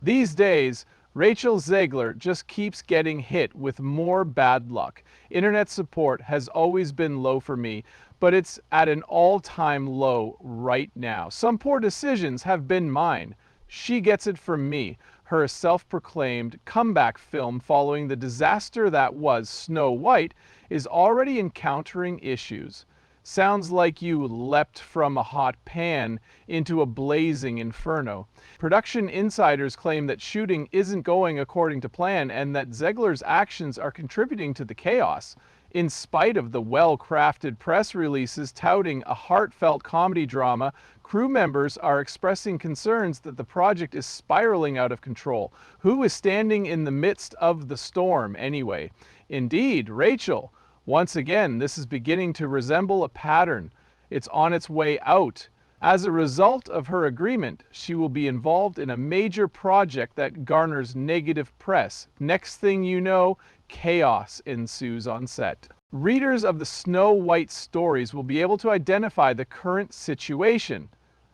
These days, Rachel Zegler just keeps getting hit with more bad luck. Internet support has always been low for me, but it's at an all-time low right now. Some poor decisions have been mine. She Gets It From Me, her self-proclaimed comeback film following the disaster that was Snow White, is already encountering issues. Sounds like you leapt from a hot pan into a blazing inferno. Production insiders claim that shooting isn't going according to plan and that Zegler's actions are contributing to the chaos. In spite of the well-crafted press releases touting a heartfelt comedy drama, crew members are expressing concerns that the project is spiraling out of control. Who is standing in the midst of the storm anyway? Indeed, Rachel. Once again, this is beginning to resemble a pattern. It's on its way out. As a result of her agreement, she will be involved in a major project that garners negative press. Next thing you know, chaos ensues on set. Readers of the Snow White stories will be able to identify the current situation.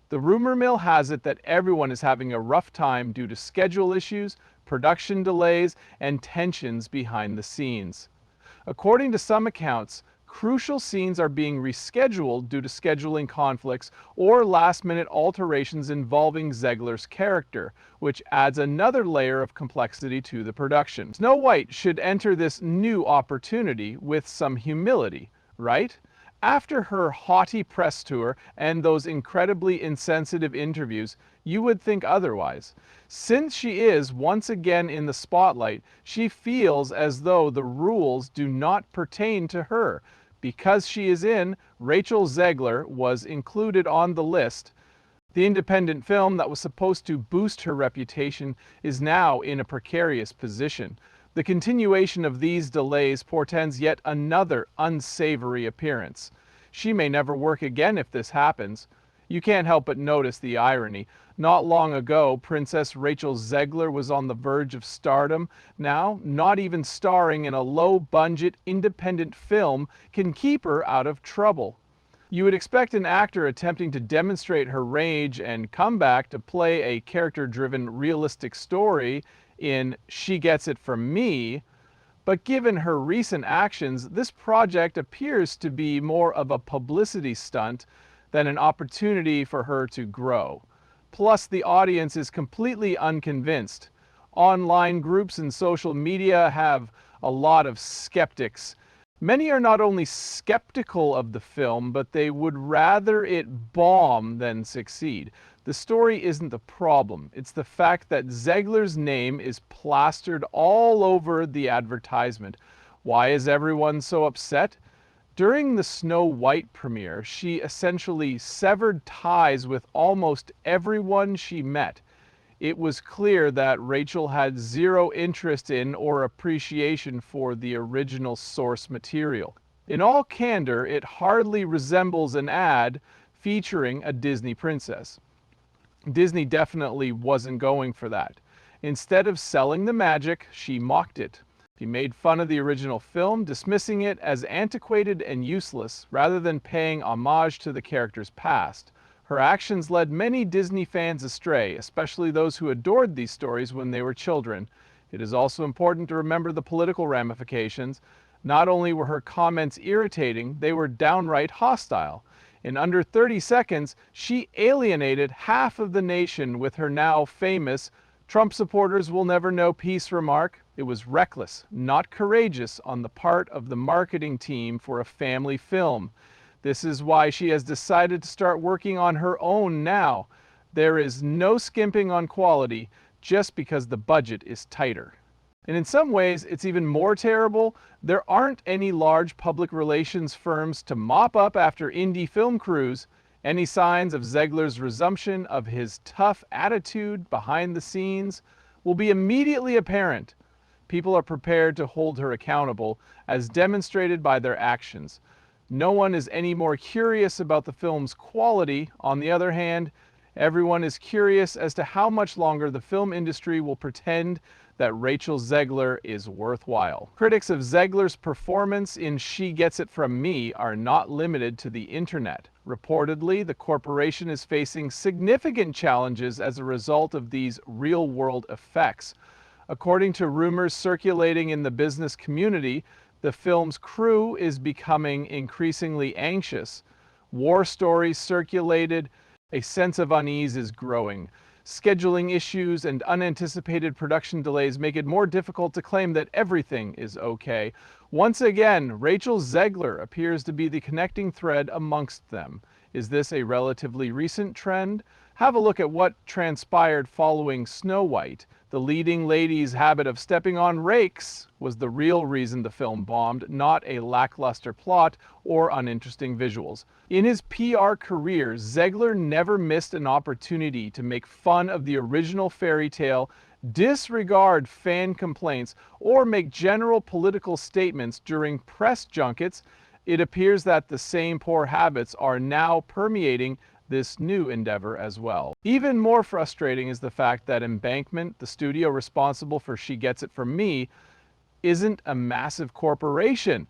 The rumor mill has it that everyone is having a rough time due to schedule issues, production delays, and tensions behind the scenes. According to some accounts, crucial scenes are being rescheduled due to scheduling conflicts or last-minute alterations involving Zegler's character, which adds another layer of complexity to the production. Snow White should enter this new opportunity with some humility, right? After her haughty press tour and those incredibly insensitive interviews, you would think otherwise. Since she is once again in the spotlight, she feels as though the rules do not pertain to her. Because she is in, Rachel Zegler was included on the list. The independent film that was supposed to boost her reputation is now in a precarious position. The continuation of these delays portends yet another unsavory appearance. She may never work again if this happens. You can't help but notice the irony. Not long ago, Princess Rachel Zegler was on the verge of stardom. Now, not even starring in a low-budget independent film can keep her out of trouble. You would expect an actor attempting to demonstrate her range and comeback to play a character-driven, realistic story in She Gets It From Me, but given her recent actions, this project appears to be more of a publicity stunt than an opportunity for her to grow. Plus, the audience is completely unconvinced. Online groups and social media have a lot of skeptics. Many are not only skeptical of the film, but they would rather it bomb than succeed. The story isn't the problem. It's the fact that Zegler's name is plastered all over the advertisement. Why is everyone so upset? During the Snow White premiere, she essentially severed ties with almost everyone she met. It was clear that Rachel had zero interest in or appreciation for the original source material. In all candor, it hardly resembles an ad featuring a Disney princess. Disney definitely wasn't going for that. Instead of selling the magic, she mocked it. She made fun of the original film, dismissing it as antiquated and useless, rather than paying homage to the character's past. Her actions led many Disney fans astray, especially those who adored these stories when they were children. It is also important to remember the political ramifications. Not only were her comments irritating, they were downright hostile. In under 30 seconds, she alienated half of the nation with her now famous "Trump supporters will never know peace" remark. It was reckless, not courageous on the part of the marketing team for a family film. This is why she has decided to start working on her own now. There is no skimping on quality just because the budget is tighter. And in some ways, it's even more terrible. There aren't any large public relations firms to mop up after indie film crews. Any signs of Zegler's resumption of his tough attitude behind the scenes will be immediately apparent. People are prepared to hold her accountable, as demonstrated by their actions. No one is any more curious about the film's quality. On the other hand, everyone is curious as to how much longer the film industry will pretend that Rachel Zegler is worthwhile. Critics of Zegler's performance in She Gets It From Me are not limited to the internet. Reportedly, the corporation is facing significant challenges as a result of these real-world effects. According to rumors circulating in the business community, the film's crew is becoming increasingly anxious. War stories circulated, a sense of unease is growing. Scheduling issues and unanticipated production delays make it more difficult to claim that everything is okay. Once again, Rachel Zegler appears to be the connecting thread amongst them. Is this a relatively recent trend? Have a look at what transpired following Snow White. The leading lady's habit of stepping on rakes was the real reason the film bombed, not a lackluster plot or uninteresting visuals. In his PR career, Zegler never missed an opportunity to make fun of the original fairy tale, disregard fan complaints, or make general political statements during press junkets. It appears that the same poor habits are now permeating this new endeavor as well. Even more frustrating is the fact that Embankment, the studio responsible for She Gets It From Me, isn't a massive corporation.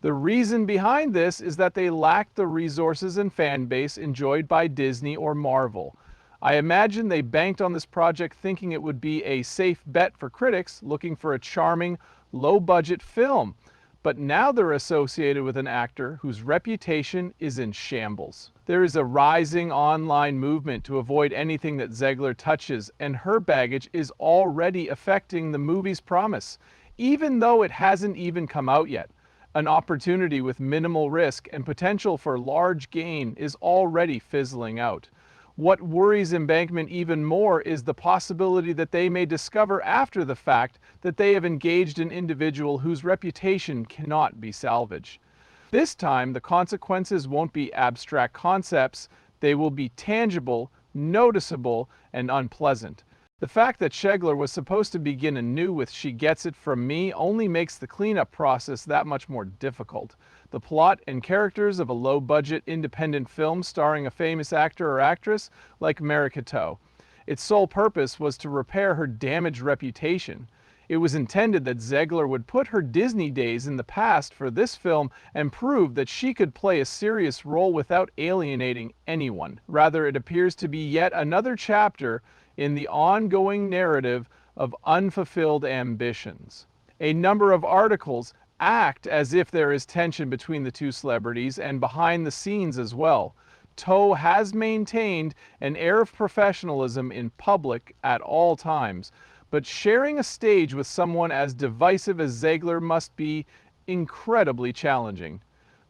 The reason behind this is that they lack the resources and fan base enjoyed by Disney or Marvel. I imagine they banked on this project thinking it would be a safe bet for critics looking for a charming, low-budget film. But now they're associated with an actor whose reputation is in shambles. There is a rising online movement to avoid anything that Zegler touches, and her baggage is already affecting the movie's promise, even though it hasn't even come out yet. An opportunity with minimal risk and potential for large gain is already fizzling out. What worries Embankment even more is the possibility that they may discover after the fact that they have engaged an individual whose reputation cannot be salvaged. This time, the consequences won't be abstract concepts, they will be tangible, noticeable, and unpleasant. The fact that Zegler was supposed to begin anew with She Gets It From Me only makes the cleanup process that much more difficult. The plot and characters of a low-budget independent film starring a famous actor or actress like Marikato. Its sole purpose was to repair her damaged reputation. It was intended that Zegler would put her Disney days in the past for this film and prove that she could play a serious role without alienating anyone. Rather, it appears to be yet another chapter in the ongoing narrative of unfulfilled ambitions. A number of articles act as if there is tension between the two celebrities and behind the scenes as well. Toe has maintained an air of professionalism in public at all times, but sharing a stage with someone as divisive as Zegler must be incredibly challenging.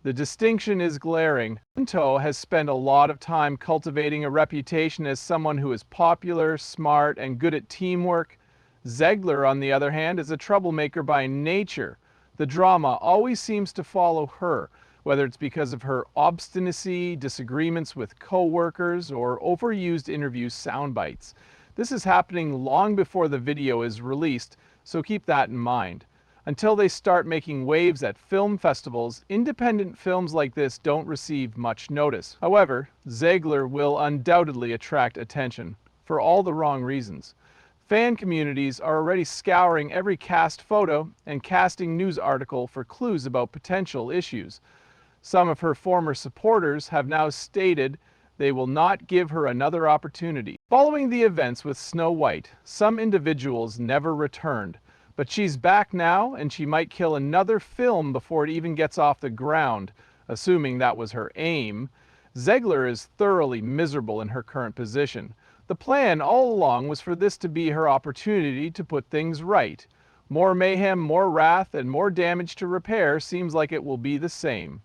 The distinction is glaring. Toe has spent a lot of time cultivating a reputation as someone who is popular, smart, and good at teamwork. Zegler, on the other hand, is a troublemaker by nature. The drama always seems to follow her, whether it's because of her obstinacy, disagreements with co-workers, or overused interview sound bites. This is happening long before the video is released, so keep that in mind. Until they start making waves at film festivals, independent films like this don't receive much notice. However, Zegler will undoubtedly attract attention, for all the wrong reasons. Fan communities are already scouring every cast photo and casting news article for clues about potential issues. Some of her former supporters have now stated they will not give her another opportunity. Following the events with Snow White, some individuals never returned, but she's back now and she might kill another film before it even gets off the ground, assuming that was her aim. Zegler is thoroughly miserable in her current position. The plan all along was for this to be her opportunity to put things right. More mayhem, more wrath, and more damage to repair seems like it will be the same.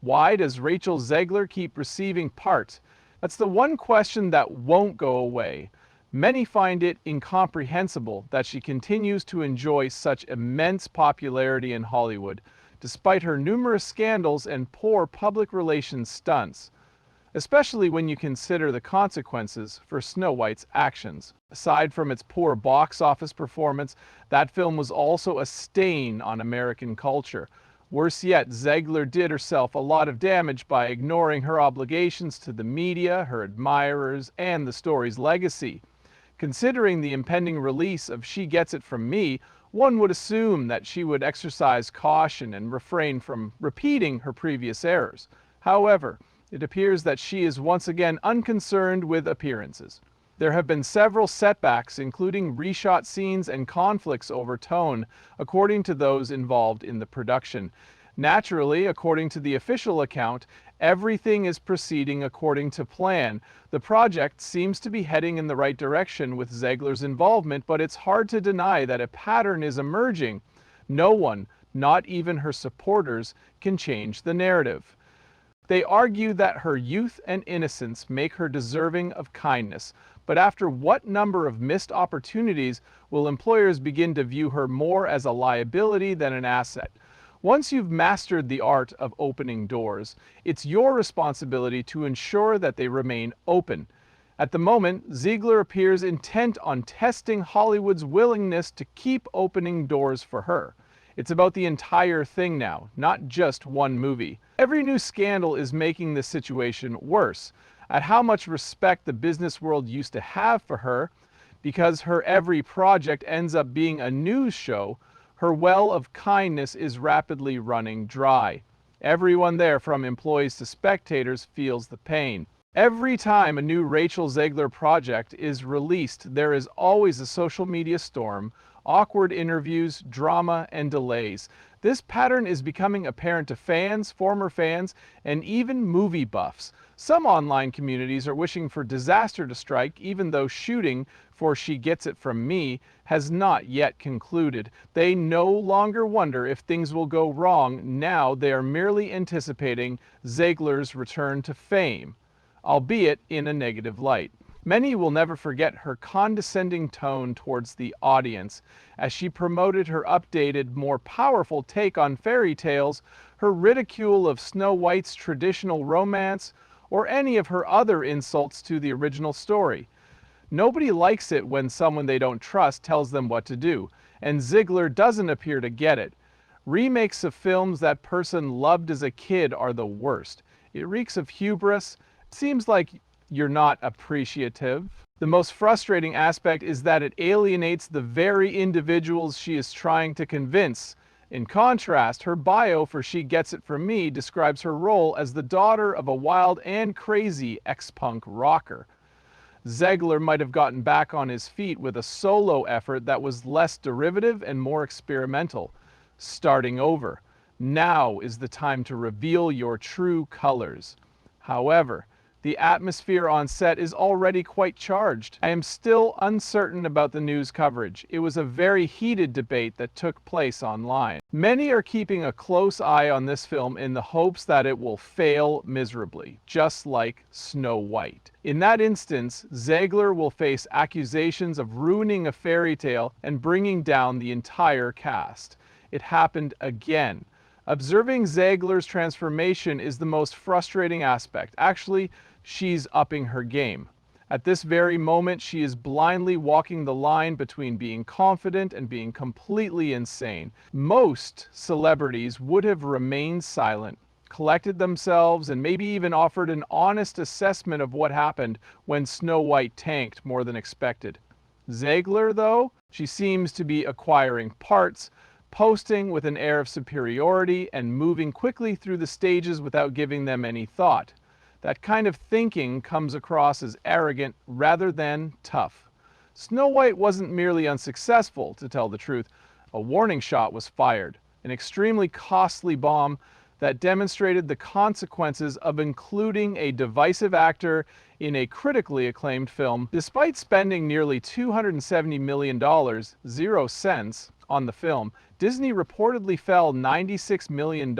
Why does Rachel Zegler keep receiving parts? That's the one question that won't go away. Many find it incomprehensible that she continues to enjoy such immense popularity in Hollywood, despite her numerous scandals and poor public relations stunts, especially when you consider the consequences for Snow White's actions. Aside from its poor box office performance, that film was also a stain on American culture. Worse yet, Zegler did herself a lot of damage by ignoring her obligations to the media, her admirers, and the story's legacy. Considering the impending release of She Gets It From Me, one would assume that she would exercise caution and refrain from repeating her previous errors. However, It appears that she is once again unconcerned with appearances. There have been several setbacks, including reshot scenes and conflicts over tone, according to those involved in the production. Naturally, according to the official account, everything is proceeding according to plan. The project seems to be heading in the right direction with Zegler's involvement, but it's hard to deny that a pattern is emerging. No one, not even her supporters, can change the narrative. They argue that her youth and innocence make her deserving of kindness, but after what number of missed opportunities will employers begin to view her more as a liability than an asset? Once you've mastered the art of opening doors, it's your responsibility to ensure that they remain open. At the moment, Zegler appears intent on testing Hollywood's willingness to keep opening doors for her. It's about the entire thing now, not just one movie. Every new scandal is making this situation worse. At how much respect the business world used to have for her, because her every project ends up being a news show, her well of kindness is rapidly running dry. Everyone there, from employees to spectators, feels the pain. Every time a new Rachel Zegler project is released, there is always a social media storm, awkward interviews, drama, and delays. This pattern is becoming apparent to fans, former fans, and even movie buffs. Some online communities are wishing for disaster to strike, even though shooting for She Gets It From Me has not yet concluded. They no longer wonder if things will go wrong. Now they are merely anticipating Zegler's return to fame, albeit in a negative light. Many will never forget her condescending tone towards the audience as she promoted her updated, more powerful take on fairy tales, her ridicule of Snow White's traditional romance, or any of her other insults to the original story. Nobody likes it when someone they don't trust tells them what to do, and Zegler doesn't appear to get it. Remakes of films that person loved as a kid are the worst. It reeks of hubris. It seems like you're not appreciative. The most frustrating aspect is that it alienates the very individuals she is trying to convince. In contrast, her bio for She Gets It From Me describes her role as the daughter of a wild and crazy ex-punk rocker. Zegler might have gotten back on his feet with a solo effort that was less derivative and more experimental. Starting over. Now is the time to reveal your true colors. However, the atmosphere on set is already quite charged. I am still uncertain about the news coverage. It was a very heated debate that took place online. Many are keeping a close eye on this film in the hopes that it will fail miserably, just like Snow White. In that instance, Zegler will face accusations of ruining a fairy tale and bringing down the entire cast. It happened again. Observing Zegler's transformation is the most frustrating aspect. Actually, she's upping her game. At this very moment, she is blindly walking the line between being confident and being completely insane. Most celebrities would have remained silent, collected themselves, and maybe even offered an honest assessment of what happened when Snow White tanked more than expected. Zegler, though, she seems to be acquiring parts, posting with an air of superiority, and moving quickly through the stages without giving them any thought. That kind of thinking comes across as arrogant rather than tough. Snow White wasn't merely unsuccessful, to tell the truth. A warning shot was fired, an extremely costly bomb that demonstrated the consequences of including a divisive actor in a critically acclaimed film. Despite spending nearly $270 million, 0 cents, on the film, Disney reportedly fell $96 million,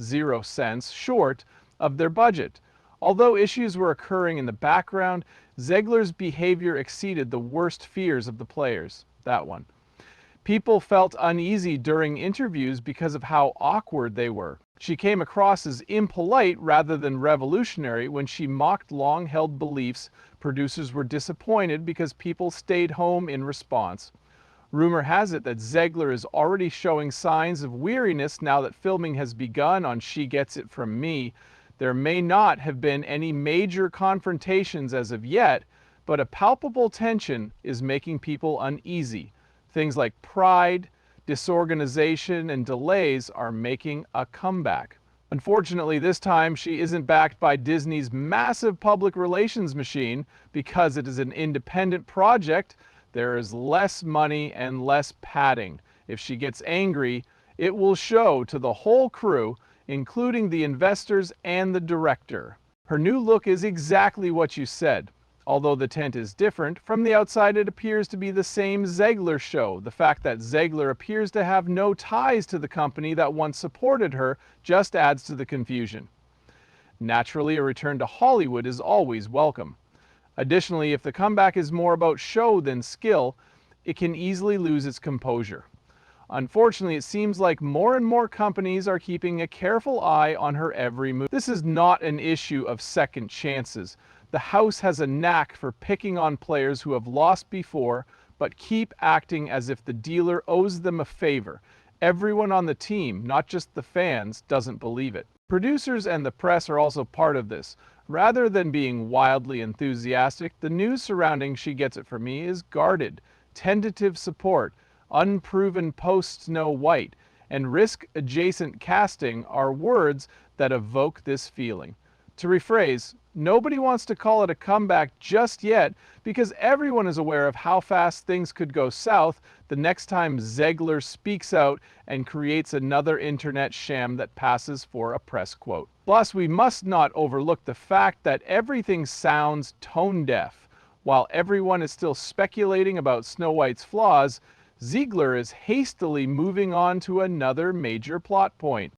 0 cents, short of their budget. Although issues were occurring in the background, Zegler's behavior exceeded the worst fears of the players. That one. People felt uneasy during interviews because of how awkward they were. She came across as impolite rather than revolutionary when she mocked long-held beliefs. Producers were disappointed because people stayed home in response. Rumor has it that Zegler is already showing signs of weariness now that filming has begun on She Gets It From Me. There may not have been any major confrontations as of yet, but a palpable tension is making people uneasy. Things like pride, disorganization, and delays are making a comeback. Unfortunately, this time she isn't backed by Disney's massive public relations machine. Because it is an independent project, there is less money and less padding. If she gets angry, it will show to the whole crew, including the investors and the director. Her new look is exactly what you said. Although the tent is different, from the outside it appears to be the same Zegler show. The fact that Zegler appears to have no ties to the company that once supported her just adds to the confusion. Naturally, a return to Hollywood is always welcome. Additionally, if the comeback is more about show than skill, it can easily lose its composure. Unfortunately, it seems like more and more companies are keeping a careful eye on her every move. This is not an issue of second chances. The house has a knack for picking on players who have lost before, but keep acting as if the dealer owes them a favor. Everyone on the team, not just the fans, doesn't believe it. Producers and the press are also part of this. Rather than being wildly enthusiastic, the news surrounding She Gets It From Me is guarded. Tentative support, unproven post-Snow White, and risk-adjacent casting are words that evoke this feeling. To rephrase, nobody wants to call it a comeback just yet because everyone is aware of how fast things could go south the next time Zegler speaks out and creates another internet sham that passes for a press quote. Plus, we must not overlook the fact that everything sounds tone-deaf. While everyone is still speculating about Snow White's flaws, Ziegler is hastily moving on to another major plot point.